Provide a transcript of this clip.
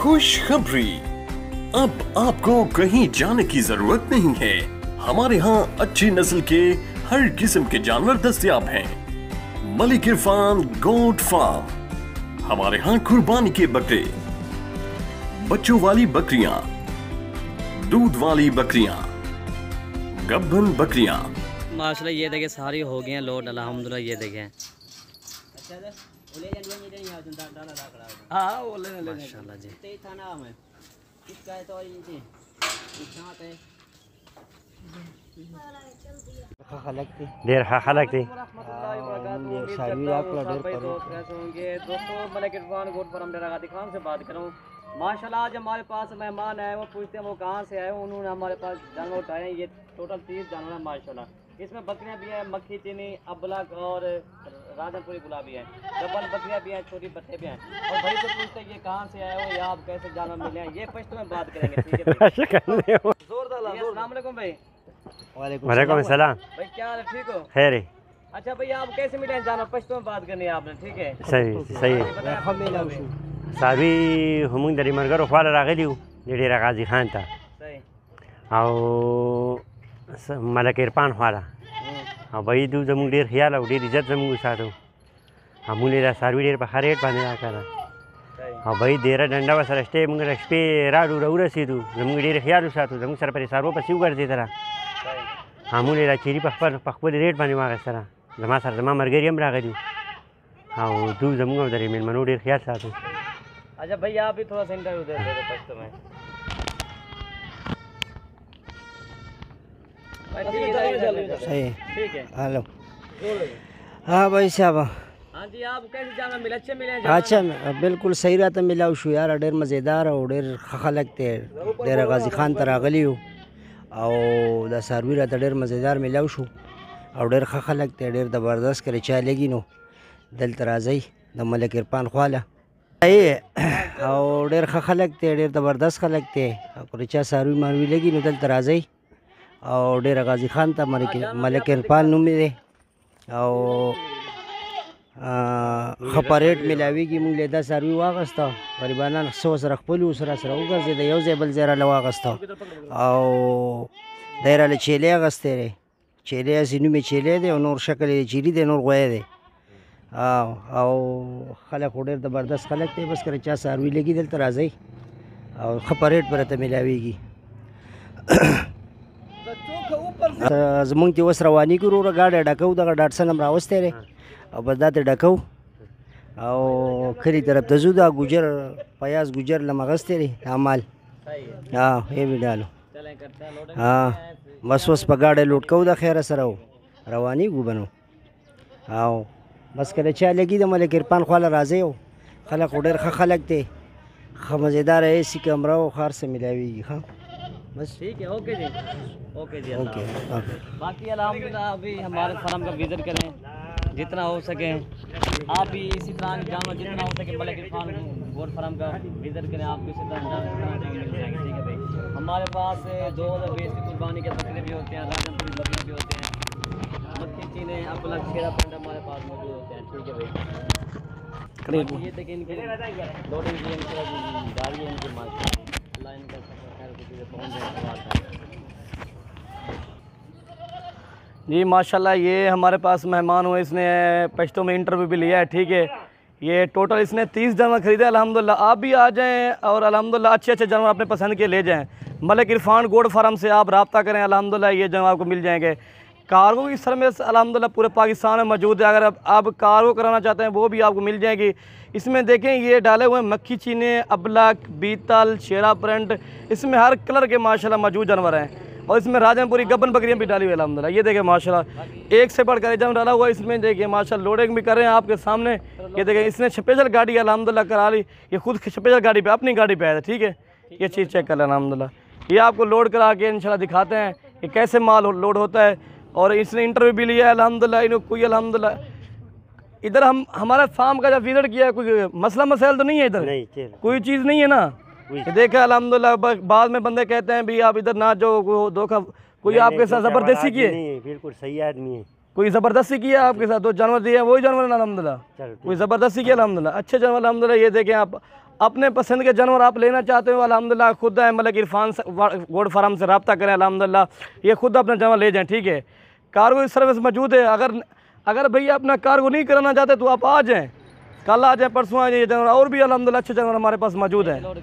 खुशखबरी, अब आपको कहीं जाने की जरूरत नहीं है। हमारे यहाँ अच्छी नस्ल के हर किस्म के जानवर दस्तयाब हैं। Malik Irfan goat farm. हमारे यहाँ कुर्बानी के बकरे, बच्चों वाली बकरियां, दूध वाली बकरियां, गब्बन बकरियां। माशाल्लाह ये देखें सारी हो गई हैं लोड अल्हम्दुलिल्लाह। ये देखें माशाल्लाह जी। देर खलकती दोस्तों मलिक इरफान गोट फार्म डेरा खान से बात करूँ। माशाल्लाह आज हमारे पास मेहमान आए, वो पूछते हैं वो कहाँ से आए। उन्होंने हमारे पास जानवर उठाए हैं। ये टोटल 30 जानवर है माशाल्लाह। इसमें बकरियां भी हैं, मक्खी चीनी, अबलग और राजनपुरी गुलाबी है। गब्बन बकरियां भी हैं, छोटी बच्चे भी हैं। और भाई से पूछते हैं ये कहाँ से आए हो या आप कैसे जानवर मिले हैं, ये पश्तो में बात करेंगे। ठीक है भाई। अस्सलाम वालेकुम भाई। वालेकुम सलाम भाई क्या हाल है, ठीक हो? खैर। अच्छा भैया आप कैसे मिले हैं जानवर? पश्तो में बात करनी है आपने, ठीक है? सही सही साबी हम दरी मरगर ख्वाल रागली डेरा गाजी खान था सही और मलिक इरफान ख्वाला हाँ भाई दू जमू डेर ख्याल और डेर इज्जत जमू साथो हम लेरा सारवी डेर पर खरेट बांधे आकर हाँ भाई देरा डंडा वसर स्टे मुंगे रस्पे राडू रौर सीधू जमू डेर ख्याल साथो जमू सर पर सारो पर सिव कर दे तरह हम लेरा चेरी पखपर पखपर रेट बांधे वहाँ सरा जमा सर जमा मरगेरियम रागली हाँ दू जमूंगा दरी मेन मनो डेर ख्याल साथो। अच्छा भैया आप भी थोड़ा सा इंटरव्यू दे दो पश्तो में। सही ठीक है हेलो हाँ भाई साहब। हाँ जी आप कैसे जानवर मिले? अच्छे मिले हैं अच्छा बिल्कुल सही रहता मिला शू यार डेर मज़ेदार और डेर खा लगते डेरा गाजी खान तरह गली हो और द सारवी रहता डेर मज़ेदार मिला शू और डेर खा लगते डेर ज़बरदस्त करे चाय लेगी नो दिल तराजई द मलिक इरफान ख्वाला और डेर खा लगते डेर ज़बरदस्त खा लगते और रिचा सारवी मारवी लेगी नो दिल तराजई और डेरा गाजी खान था मलिक इरफान नु मेरे और खपरेट मिलावी की मुंग लेदा सारवी वागस्ता गरीबाना सोस रख पुलू उसरा सरा उगर जे यो जेबल जरा लवागस्ता और डेरा ले चेले अगस्ते रे चेले सिनु में चेले दे और शक्ल चीरी दे और गोए दे और खला खोडेर ज़बरदस्त खलक थे बस करे चा सारवी लेगी दिल तराजई और खपरेट पर त मिलावी की जमुंग ती वस रवानी करू गाड़ी डकऊ दगा डाटसन हम रावस्ते रे और बदाते डकऊ और खरी तरफ तजुदा गुजर पयास गुजर लमगस्ते रे अमाल हाँ ये भी डालो हाँ बस वस पर गाड़ी लुटकऊ दा खैर सर रवानी गु बनो हाँ बस करे चाय लगी तो मलिक इरफान ख्वाला राजे हो खला खोडेर खा लगते खा मज़ेदार है इसी कमरा खार से मिलावी हाँ बस ठीक है। ओके जी ओके जी ओके बाकी अल्हम्दुलिल्लाह अभी हमारे फार्म का विजिट करें जितना हो सके। आप भी इसी तरह के जानवर जितना हो सके मलिक इरफान गोट फार्म का विजिट करें। आपको इसी तरह जानवर मिल जाएंगे। ठीक है भाई हमारे पास 2020 की कुर्बानी के बकरे भी होते हैं, राजनपुरी बकरे भी होते हैं, मक्खी चीने अपलग छेरा पंड हमारे पास मौजूद होते हैं। ठीक है भाई ये देखिए इनके लोडिंग की गाड़ी है इनकी मार्केट लाइन का जी माशाल्लाह। ये हमारे पास मेहमान हुए, इसने पश्तो में इंटरव्यू भी लिया है। ठीक है ये टोटल इसने 30 जानवर खरीदे अल्हम्दुलिल्लाह। आप भी आ जाएं और अल्हम्दुलिल्लाह अच्छे अच्छे जानवर अपने पसंद के ले जाएं। मलिक इरफान गोट फार्म से आप रब्ता करें, अल्हम्दुलिल्लाह ये जानवर आपको मिल जाएंगे। कार्गो की सर्विस अल्हम्दुलिल्लाह पूरे पाकिस्तान में मौजूद है। अगर आप कार्गो कराना चाहते हैं वो भी आपको मिल जाएगी। इसमें देखें ये डाले हुए हैं मक्खी चीने, अबलग, बीतल, शेरा प्रिंट, इसमें हर कलर के माशाल्लाह मौजूद जानवर हैं। और इसमें राजनपुरी गब्बन बकरियां भी डाली हुई अल्हम्दुलिल्लाह। ये देखें माशाल्लाह एक से बढ़कर जानवर डाला हुआ। इसमें देखिए माशाल्लाह लोडिंग भी कर रहे हैं आपके सामने। ये देखें इसने स्पेशल गाड़ी अल्हम्दुलिल्लाह करा ली, ये खुद स्पेशल गाड़ी पे अपनी गाड़ी पे आया था। ठीक है ये चीज़ चेक कर लें अल्हम्दुलिल्लाह। ये आपको लोड करा के इंशाल्लाह दिखाते हैं कि कैसे माल लोड होता है। और इसने इंटरव्यू भी लिया है अल्हम्दुलिल्लाह। इन्हों कोई अल्हम्दुलिल्लाह इधर हमारा फार्म का जब विजिट किया है कोई मसला मसाइल तो नहीं है इधर? नहीं कोई चीज़ नहीं है ना। देखा अल्हम्दुलिल्लाह बाद में बंदे कहते हैं भी आप इधर ना जो धोखा कोई आपके साथ ज़बरदस्ती की है? बिल्कुल सही आदमी है। कोई ज़बरदस्ती किया आपके साथ? तो जानवर दिया वही जानवर अल्हम्दुलिल्लाह, कोई ज़बरदस्ती किया अल्हम्दुलिल्लाह। अच्छे जानवर अल्हम्दुलिल्लाह। ये देखें आप अपने पसंद के जानवर आप लेना चाहते हो अल्हम्दुलिल्लाह खुद है मलिक इरफान गोड फार्म से रब्ता करें अल्हम्दुलिल्लाह, ये खुद अपना जानवर ले जाएँ, ठीक है। कार्गो सर्विस मौजूद है, अगर भैया अपना कार्गो नहीं कराना चाहते तो आप आ जाएँ, कल आ जाए, परसों आ जाए जानवर, और भी अल्हम्दुलिल्लाह अच्छे जानवर हमारे पास मौजूद हैं। लोड